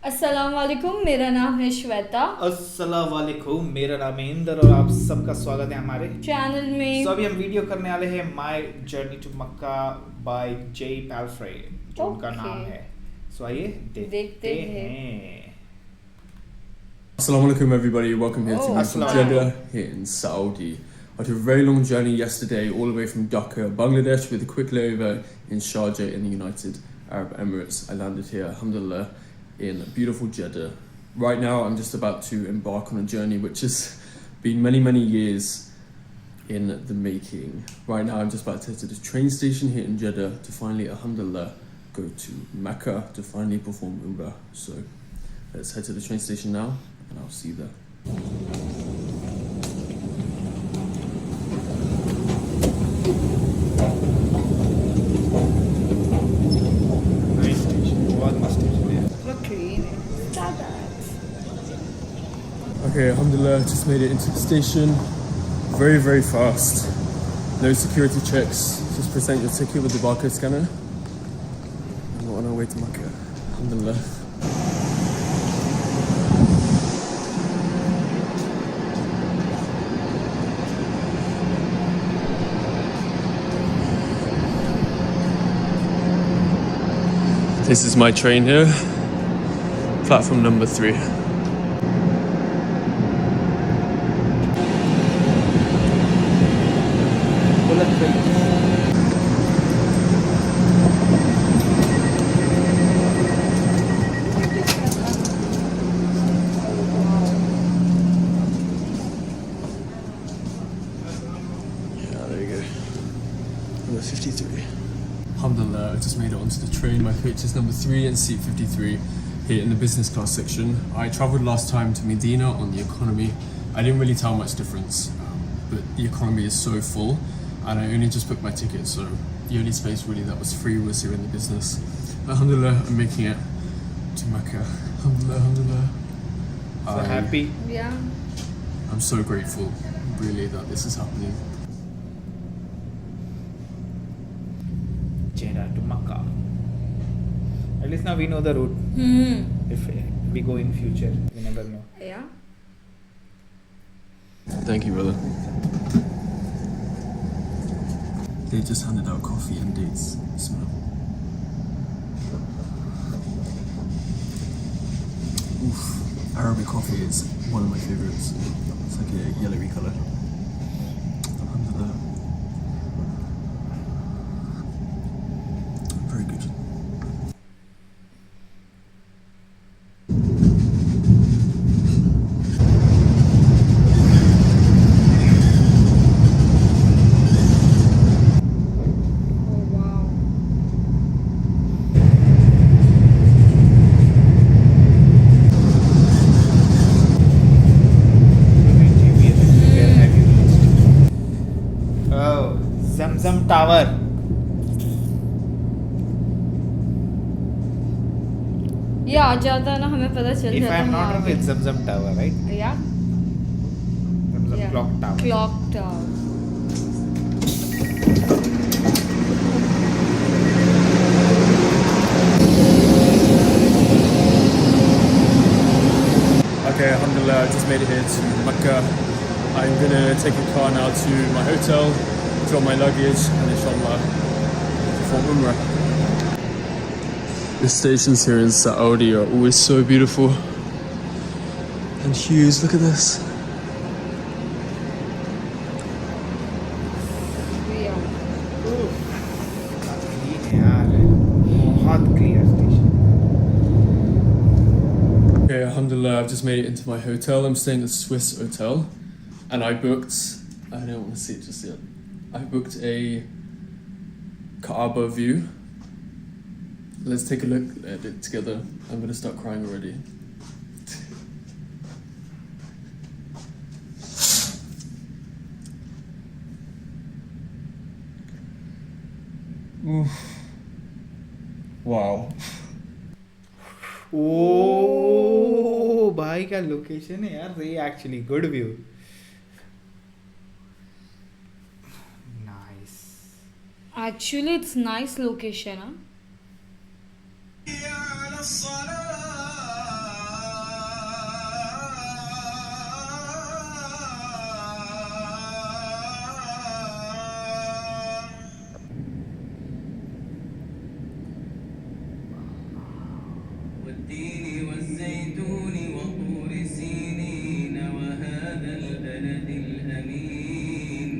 अस्सलाम वालेकुम, मेरा नाम है श्वेता। अस्सलाम वालेकुम, मेरा नाम है इंदर और आप सबका स्वागत है हमारे चैनल में। अभी हम वीडियो करने वाले हैं my journey to Mecca by J Pelfrey, जो उनका नाम है। आइए देखते हैं। Assalamu alaikum everybody, welcome here to Assalamu Jeddah here in Saudi. After a very long journey yesterday all the way from Dhaka, Bangladesh, with a quick layover in Sharjah in the United Arab Emirates. I landed here, alhamdulillah, in beautiful Jeddah. Right now I'm just about to embark on a journey which has been many years in the making. Right now I'm just about to head to the train station here in Jeddah to finally, alhamdulillah, go to Mecca to finally perform Umrah. So let's head to the train station now and I'll see you there. Nice station, बहुत मस्त station है। Okay, alhamdulillah, just made it into the station. Very fast. No security checks. Just present your ticket with the barcode scanner. And we're on our way to Makkah. Alhamdulillah. This is my train here. Platform number 3. Number 53. Alhamdulillah, I just made it onto the train. My coach is number 3 and seat 53 here in the business class section. I travelled last time to Medina on the economy. I didn't really tell much difference, but the economy is so full and I only just booked my ticket, so the only space really that was free was here in the business. Alhamdulillah, I'm making it to Mecca. Alhamdulillah. So happy. Yeah. I'm so grateful, really, that this is happening. Jeddah to Makkah. At least now we know the route. If we go in future, we never know. Yeah. Thank you, brother. They just handed out coffee and dates. Smell. Oof. Arabic coffee is one of my favorites. It's like a yellowy color. Alhamdulillah. Very good. Oh wow. Where have you reached? Oh, Zamzam Tower. ये आ जाता ना, हमें पता चल If जाता। I am हम not uh wrong, गए। it's Zamzam Tower, right? Yeah. Zamzam Yeah. Clock Tower. Clock tower. Okay, alhamdulillah, I just made it here to Mecca. I'm gonna take a car now to my hotel, drop my luggage, and inshallah perform Umrah. The stations here in Saudi are always so beautiful and huge. Look at this. Yeah. Clean है यार, बहुत clear station. Okay, alhamdulillah, I've just made it into my hotel. I'm staying at a Swiss hotel, and I booked, I don't want to see it just yet. I booked a Kaaba view. Let's take a look at it together. I'm gonna start crying already. Oof. Wow. ओ भाई का location है यार, ये actually good view. Nice. Actually, it's nice location, huh? على الصلاة والتين والزيتون وطور سينين وهذا البلد الأمين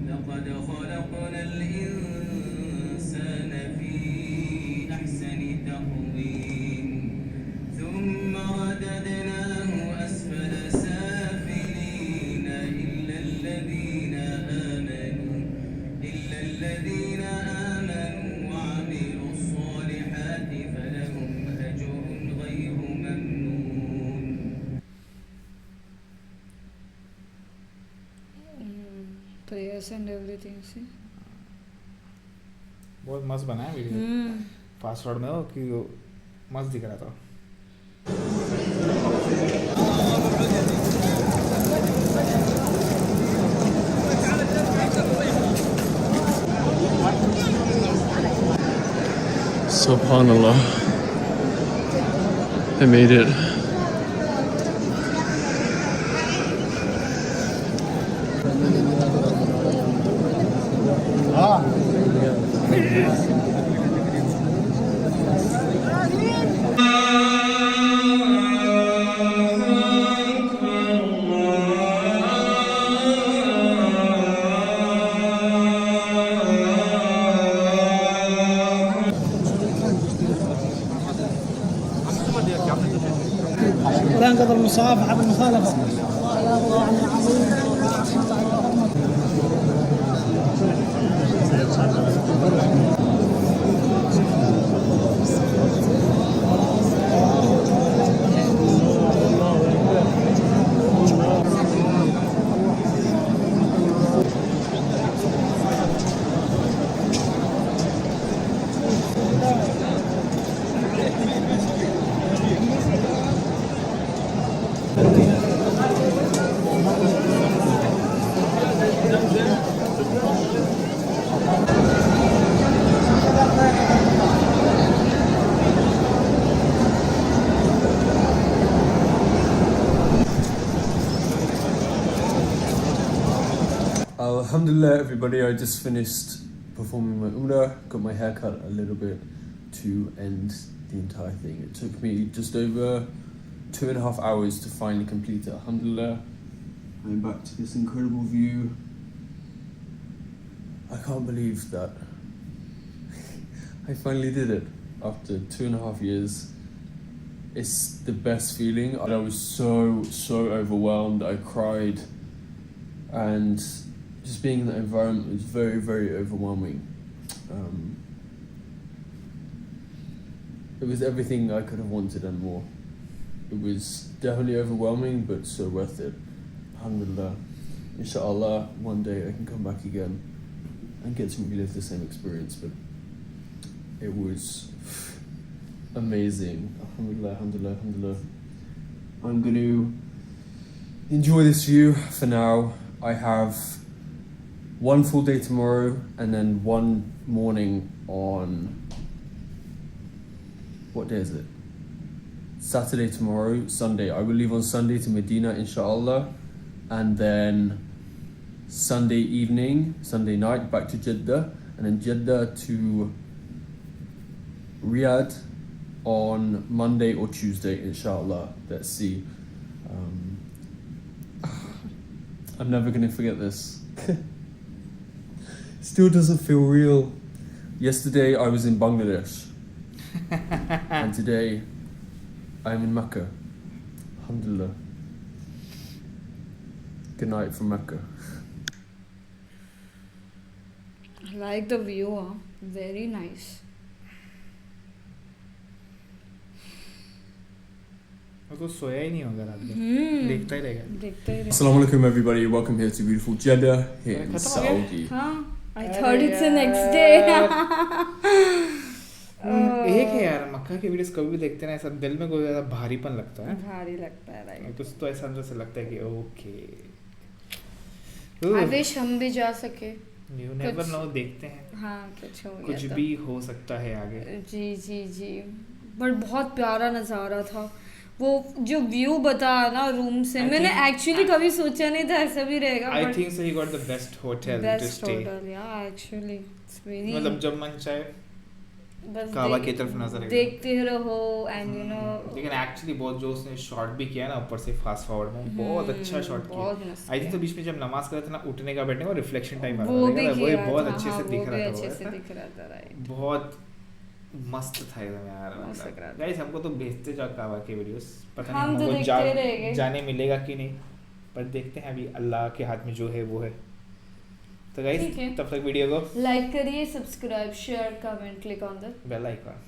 لقد خلقنا الإنسان في أحسن تقويم ثم رددناه أسفل سافلين إلا الذين آمنوا وعملوا الصالحات فلهم أجر غير ممنون. Prayers and everything, see. बहुत मस्त बना है video. Fast forward में हो कि मस्त दिख रहा था. Subhanallah. I made it. ولا انقضى المصافحه بالمخالفه. Alhamdulillah, everybody, I just finished performing my umrah, got my hair cut a little bit to end the entire thing. It took me just over 2.5 hours to finally complete it. Alhamdulillah, I'm back to this incredible view. I can't believe that I finally did it after 2.5 years. It's the best feeling. I was so overwhelmed. I cried, and just being in that environment was very overwhelming. It was everything I could have wanted and more. It was definitely overwhelming, but so worth it. Alhamdulillah. Inshallah, one day I can come back again and get to relive the same experience, but it was amazing. Alhamdulillah, alhamdulillah, alhamdulillah. I'm going to enjoy this view for now. I have one full day tomorrow and then one morning on, what day is it? Saturday tomorrow, Sunday. I will leave on Sunday to Medina, inshallah, and then Sunday evening, Sunday night, back to Jeddah, and then Jeddah to Riyadh on Monday or Tuesday, inshallah. Let's see. I'm never gonna forget this. Still doesn't feel real. Yesterday I was in Bangladesh, and today I'm in Mecca. Alhamdulillah. Good night from Mecca. I like the view, huh? Very nice. तो सोया ही नहीं होगा रात में, देखता ही रहेगा. Assalamu alaikum, everybody. Welcome here to beautiful Jeddah here in Saudi. Huh? I thought it's the next day. एक है यार, मक्का की वीडियोस कभी भी देखते ना, ऐसा दिल में कोई ज़्यादा भारीपन लगता है. भारी लगता है, राइट. कुछ तो ऐसा अंदर से लगता है कि ओके. I wish हम भी जा सके. You never know, देखते हैं. हाँ, कुछ हो गया. कुछ भी हो सकता है आगे. जी. बट बहुत प्यारा नज़ारा था. वो जो व्यू बता ना रूम से, मैंने एक्चुअली कभी सोचा नहीं था ऐसा भी रहेगा. I think so he got the best hotel to stay. Yeah, actually it's very. मतलब जब मन चाहे बस काबा की तरफ नजर है देखते रहो एंड यू नो। लेकिन एक्चुअली बहुत जो उसने शॉट भी किया ना ऊपर से फास्ट फॉरवर्ड में बहुत अच्छा शॉट किया। बहुत मस्त आई थिंक तो बीच में जब नमाज कर रहे थे ना उठने का बैठने का रिफ्लेक्शन टाइम आ वो रहा भी था वही किया बहुत था, अच्छे हाँ, से दिख वो भी रहा अच्छे से था दिख रहा था, राइट। बहुत मस्त था एकदम यार। मस्त लग रहा था। गाइस हमको तो भेजते जाओ काबा के वीडियोस, पता नहीं हम तो हमको देखते रहेंगे। जाने मिलेगा कि नहीं, पर देखते हैं अभी अल्लाह के हाथ में जो है वो है। तो गाइस ठीक है। तब तक वीडियो को लाइक करिए, subscribe, share, comment, click on the bell icon.